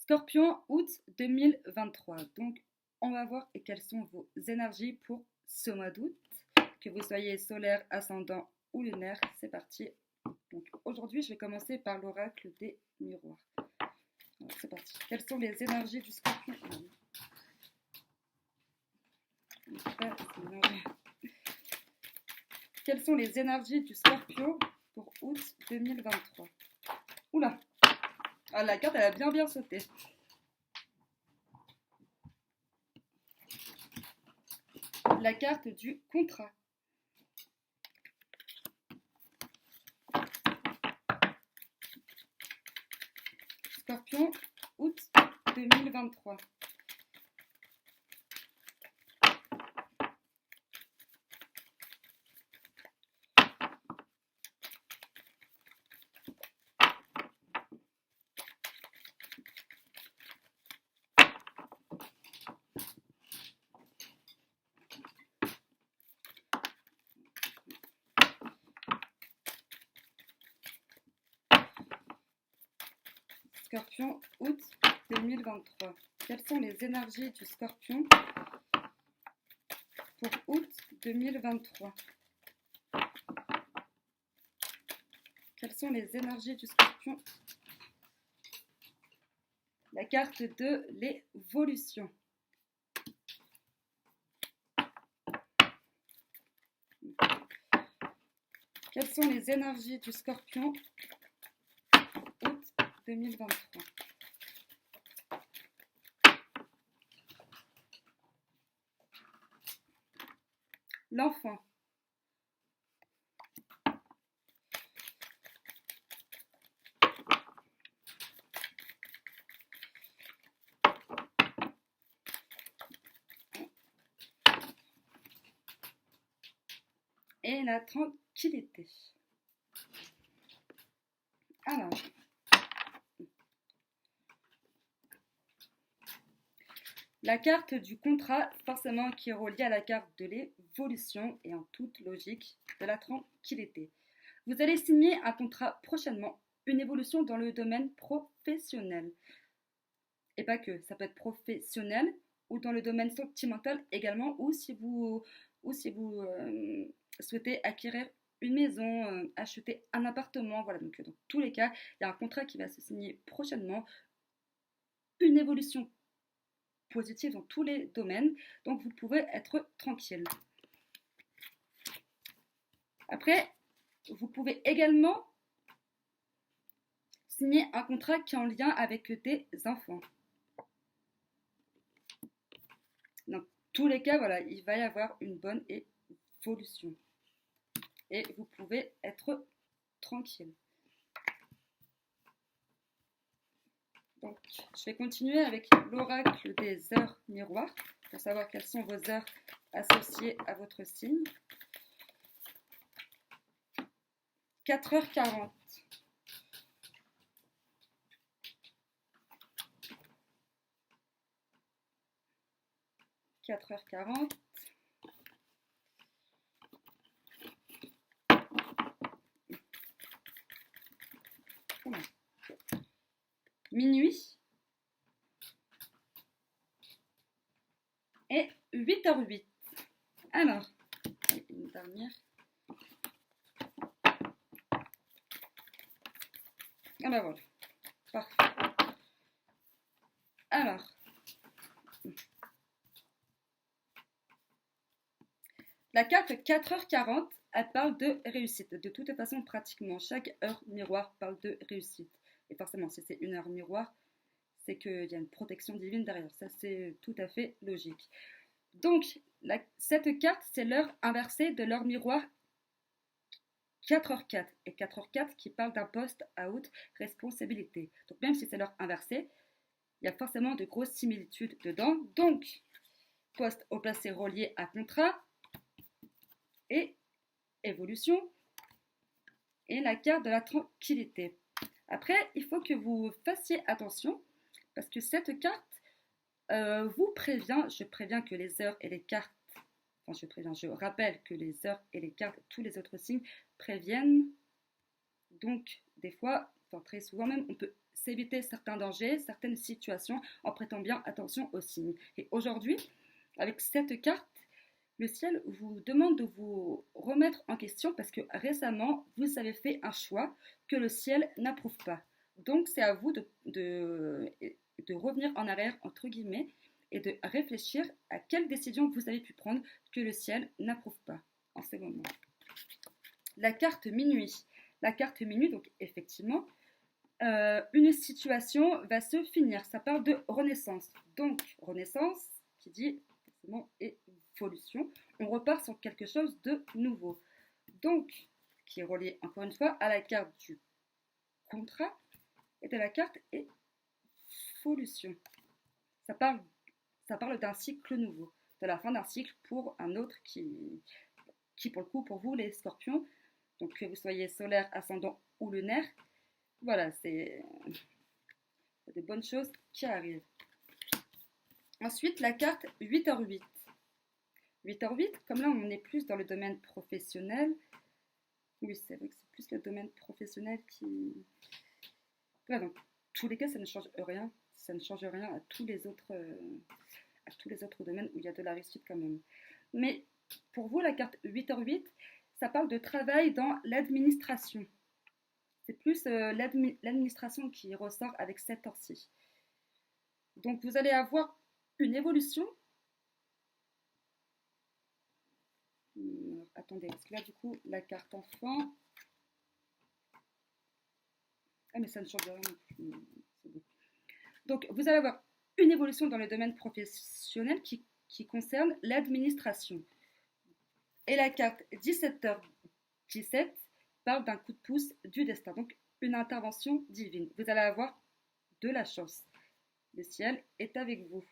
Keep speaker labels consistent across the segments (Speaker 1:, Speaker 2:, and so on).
Speaker 1: Scorpion, août 2023. Donc, on va voir quelles sont vos énergies pour ce mois d'août. Que vous soyez solaire, ascendant ou lunaire, c'est parti. Donc, aujourd'hui, je vais commencer par l'oracle des miroirs. Alors, c'est parti. Quelles sont les énergies du Scorpion? Quelles sont les énergies du Scorpion pour août 2023? Oula! Ah, la carte, elle a bien sauté. La carte du contrat. Scorpion, août 2023. Scorpion, août 2023. Quelles sont les énergies du Scorpion pour août 2023? Quelles sont les énergies du Scorpion? La carte de l'évolution. Quelles sont les énergies du Scorpion août 2023? L'enfant. Et la tranquillité. Alors, la carte du contrat, forcément qui est reliée à la carte de l'évolution et en toute logique de la tranquillité. Vous allez signer un contrat prochainement, une évolution dans le domaine professionnel. Et pas que, ça peut être professionnel ou dans le domaine sentimental également, ou si vous souhaitez acquérir une maison, acheter un appartement, voilà, donc dans tous les cas, il y a un contrat qui va se signer prochainement, une évolution positive dans tous les domaines, donc vous pouvez être tranquille. Après, vous pouvez également signer un contrat qui est en lien avec des enfants. Dans tous les cas, voilà, il va y avoir une bonne évolution. Et vous pouvez être tranquille. Donc, je vais continuer avec l'oracle des heures miroirs pour savoir quelles sont vos heures associées à votre signe. 4h40. 4h40. Minuit. Et 8h08. Alors, une dernière. Ah ben voilà. Parfait. Alors. La carte 4h40, elle parle de réussite. De toute façon, pratiquement chaque heure miroir parle de réussite. Et forcément, si c'est une heure miroir, c'est qu'il y a une protection divine derrière. Ça, c'est tout à fait logique. Donc, cette carte, c'est l'heure inversée de l'heure miroir 4h04. Et 4h04 qui parle d'un poste à haute responsabilité. Donc, même si c'est l'heure inversée, il y a forcément de grosses similitudes dedans. Donc, poste au placé relié à contrat et évolution et la carte de la tranquillité. Après, il faut que vous fassiez attention parce que cette carte vous prévient, je préviens que les heures et les cartes, je rappelle que les heures et les cartes, tous les autres signes préviennent. Donc, des fois, enfin très souvent même, on peut s'éviter certains dangers, certaines situations en prêtant bien attention aux signes. Et aujourd'hui, avec cette carte, le ciel vous demande de vous remettre en question parce que récemment, vous avez fait un choix que le ciel n'approuve pas. Donc, c'est à vous de revenir en arrière, entre guillemets, et de réfléchir à quelle décision vous avez pu prendre que le ciel n'approuve pas en ce moment. La carte minuit. La carte minuit, donc effectivement, une situation va se finir. Ça parle de renaissance. Donc, renaissance, qui dit forcément évolution, on repart sur quelque chose de nouveau. Donc, qui est relié encore une fois à la carte du contrat et de la carte évolution. Ça parle d'un cycle nouveau, de la fin d'un cycle pour un autre qui pour le coup, pour vous, les scorpions, donc que vous soyez solaire, ascendant ou lunaire, voilà, c'est des bonnes choses qui arrivent. Ensuite, la carte 8h8. 8h8, comme là, on est plus dans le domaine professionnel. Oui, c'est vrai que c'est plus le domaine professionnel qui... Voilà, donc, tous les cas, ça ne change rien. Ça ne change rien à tous les autres domaines où il y a de la réussite quand même. Mais pour vous, la carte 8h8, ça parle de travail dans l'administration. C'est plus l'administration qui ressort avec cette heure-ci. Donc, vous allez avoir une évolution. Alors, attendez, parce que là, du coup, la carte enfant... Ah, mais ça ne change rien. C'est bon. Donc, vous allez avoir une évolution dans le domaine professionnel qui concerne l'administration. Et la carte 17h17 parle d'un coup de pouce du destin, donc une intervention divine. Vous allez avoir de la chance. Le ciel est avec vous.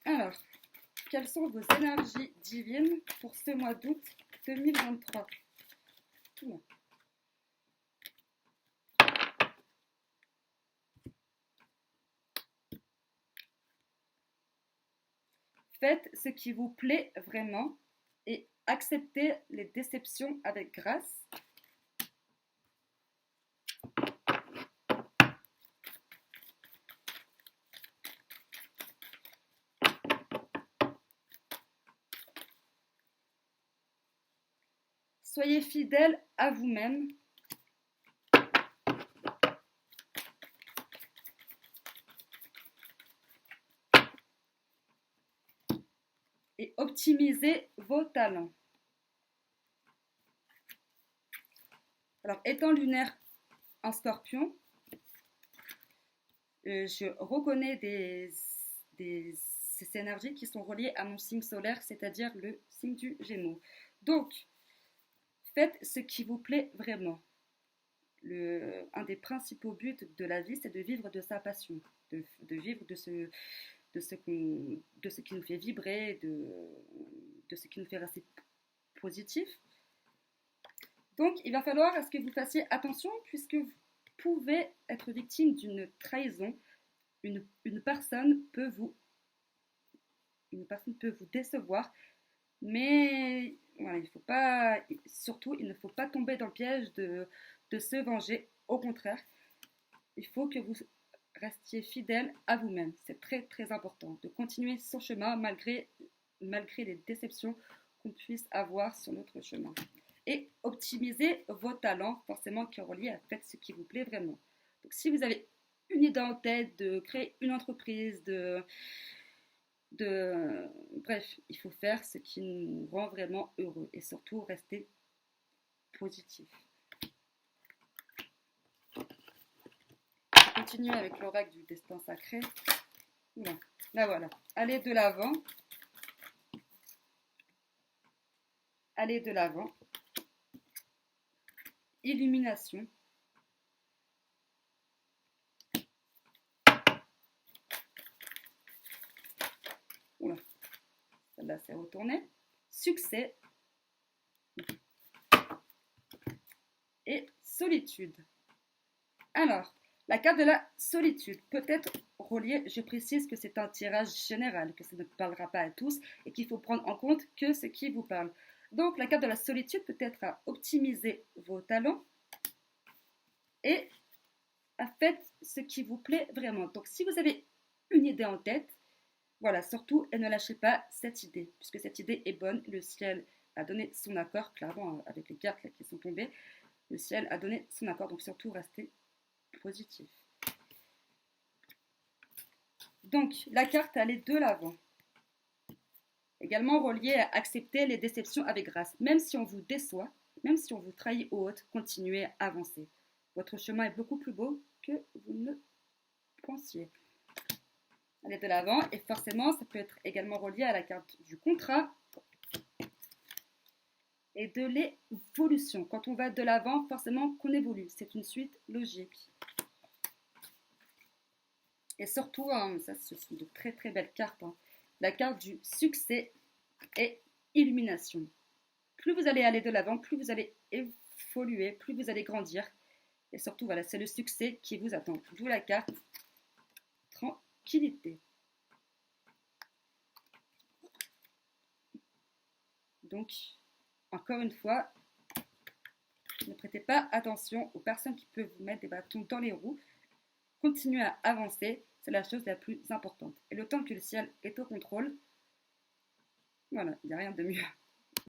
Speaker 1: Alors, quelles sont vos énergies divines pour ce mois d'août 2023 ? Oula. Faites ce qui vous plaît vraiment et acceptez les déceptions avec grâce. Soyez fidèle à vous-même. Et optimisez vos talents. Alors, étant lunaire en scorpion, je reconnais ces énergies qui sont reliées à mon signe solaire, c'est-à-dire le signe du Gémeaux. Donc, faites ce qui vous plaît vraiment. Un des principaux buts de la vie, c'est de vivre de sa passion, de vivre de ce qui nous fait vibrer, de ce qui nous fait rester positif. Donc, il va falloir à ce que vous fassiez attention puisque vous pouvez être victime d'une trahison. Une personne peut vous décevoir, mais voilà, il ne faut pas tomber dans le piège de se venger. Au contraire, il faut que vous restiez fidèle à vous-même. C'est très très important de continuer son chemin malgré les déceptions qu'on puisse avoir sur notre chemin. Et optimiser vos talents, forcément qui est relié à faire ce qui vous plaît vraiment. Donc si vous avez une idée en tête de créer une entreprise, bref, il faut faire ce qui nous rend vraiment heureux et surtout rester positif. Continuer avec l'oracle du destin sacré. Là voilà, allez de l'avant. Allez de l'avant. Illumination. Oula, celle-là s'est retournée. Succès. Et solitude. Alors, la carte de la solitude peut être reliée, je précise que c'est un tirage général, que ça ne parlera pas à tous et qu'il faut prendre en compte que ce qui vous parle. Donc, la carte de la solitude peut être à optimiser vos talents et à faire ce qui vous plaît vraiment. Donc, si vous avez une idée en tête, voilà, surtout, et ne lâchez pas cette idée, puisque cette idée est bonne. Le ciel a donné son accord, clairement, avec les cartes là, qui sont tombées. Le ciel a donné son accord, donc surtout, restez positif. Donc, la carte allait de l'avant. Également relié à accepter les déceptions avec grâce. Même si on vous déçoit, même si on vous trahit ou autre, continuez à avancer. Votre chemin est beaucoup plus beau que vous ne pensiez. Allez de l'avant et forcément, ça peut être également relié à la carte du contrat et de l'évolution. Quand on va de l'avant, forcément qu'on évolue. C'est une suite logique. Et surtout, ça, ce sont de très très belles cartes. La carte du succès et illumination. Plus vous allez aller de l'avant, plus vous allez évoluer, plus vous allez grandir. Et surtout, voilà, c'est le succès qui vous attend. D'où la carte tranquillité. Donc, encore une fois, ne prêtez pas attention aux personnes qui peuvent vous mettre des bâtons dans les roues. Continuez à avancer, c'est la chose la plus importante. Et le temps que le ciel est au contrôle, voilà, il n'y a rien de mieux.